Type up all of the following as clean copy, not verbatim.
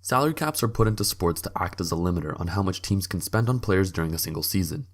Salary caps are put into sports to act as a limiter on how much teams can spend on players during a single season.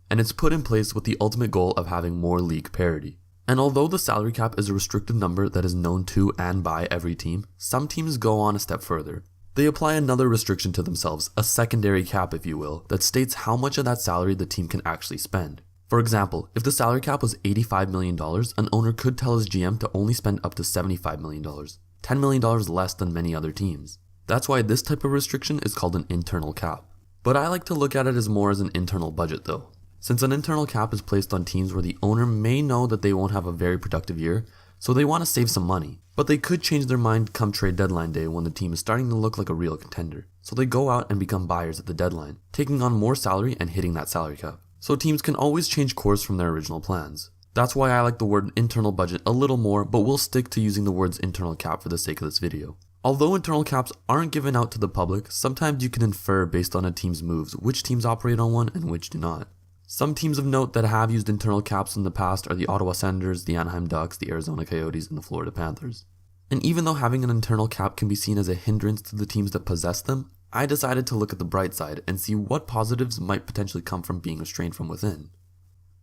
And it's put in place with the ultimate goal of having more league parity. And although the salary cap is a restricted number that is known to and by every team, some teams go on a step further. They apply another restriction to themselves, a secondary cap if you will, that states how much of that salary the team can actually spend. For example, if the salary cap was $85 million, an owner could tell his GM to only spend up to $75 million, $10 million less than many other teams. That's why this type of restriction is called an internal cap. But I like to look at it as more as an internal budget though. Since an internal cap is placed on teams where the owner may know that they won't have a very productive year, so they want to save some money. But they could change their mind come trade deadline day when the team is starting to look like a real contender. So they go out and become buyers at the deadline, taking on more salary and hitting that salary cap. So teams can always change course from their original plans. That's why I like the word internal budget a little more, but we'll stick to using the words internal cap for the sake of this video. Although internal caps aren't given out to the public, sometimes you can infer based on a team's moves which teams operate on one and which do not. Some teams of note that have used internal caps in the past are the Ottawa Senators, the Anaheim Ducks, the Arizona Coyotes, and the Florida Panthers. And even though having an internal cap can be seen as a hindrance to the teams that possess them, I decided to look at the bright side and see what positives might potentially come from being restrained from within.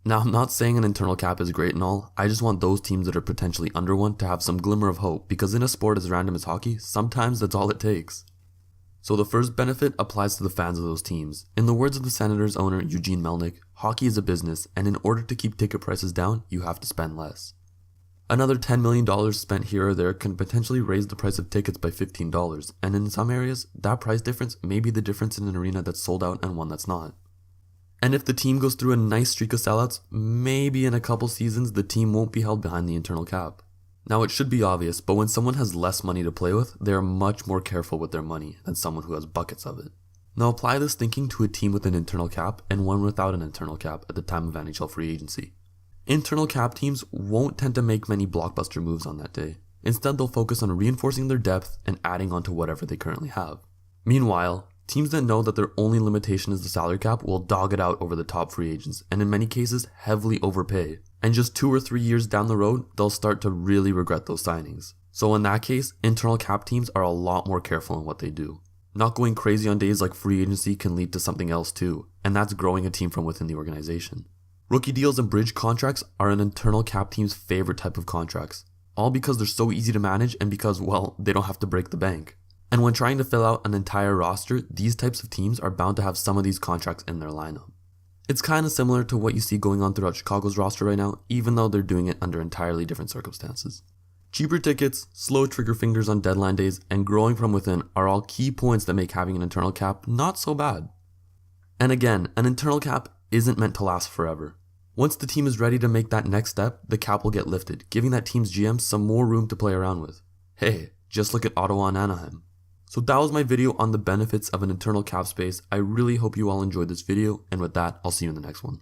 Now, I'm not saying an internal cap is great and all, I just want those teams that are potentially under one to have some glimmer of hope, because in a sport as random as hockey, sometimes that's all it takes. So the first benefit applies to the fans of those teams. In the words of the Senators owner Eugene Melnyk, hockey is a business, and in order to keep ticket prices down, you have to spend less. Another $10 million spent here or there can potentially raise the price of tickets by $15, and in some areas, that price difference may be the difference in an arena that's sold out and one that's not. And if the team goes through a nice streak of sellouts, maybe in a couple seasons the team won't be held behind the internal cap. Now it should be obvious, but when someone has less money to play with, they are much more careful with their money than someone who has buckets of it. Now apply this thinking to a team with an internal cap and one without an internal cap at the time of NHL free agency. Internal cap teams won't tend to make many blockbuster moves on that day. Instead, they'll focus on reinforcing their depth and adding on to whatever they currently have. Meanwhile, teams that know that their only limitation is the salary cap will dog it out over the top free agents and in many cases heavily overpay. And just 2 or 3 years down the road, they'll start to really regret those signings. So in that case, internal cap teams are a lot more careful in what they do. Not going crazy on days like free agency can lead to something else too, and that's growing a team from within the organization. Rookie deals and bridge contracts are an internal cap team's favorite type of contracts, all because they're so easy to manage and because, well, they don't have to break the bank. And when trying to fill out an entire roster, these types of teams are bound to have some of these contracts in their lineup. It's kind of similar to what you see going on throughout Chicago's roster right now, even though they're doing it under entirely different circumstances. Cheaper tickets, slow trigger fingers on deadline days, and growing from within are all key points that make having an internal cap not so bad. And again, an internal cap isn't meant to last forever. Once the team is ready to make that next step, the cap will get lifted, giving that team's GM some more room to play around with. Hey, just look at Ottawa and Anaheim. So that was my video on the benefits of an internal cap space. I really hope you all enjoyed this video, and with that, I'll see you in the next one.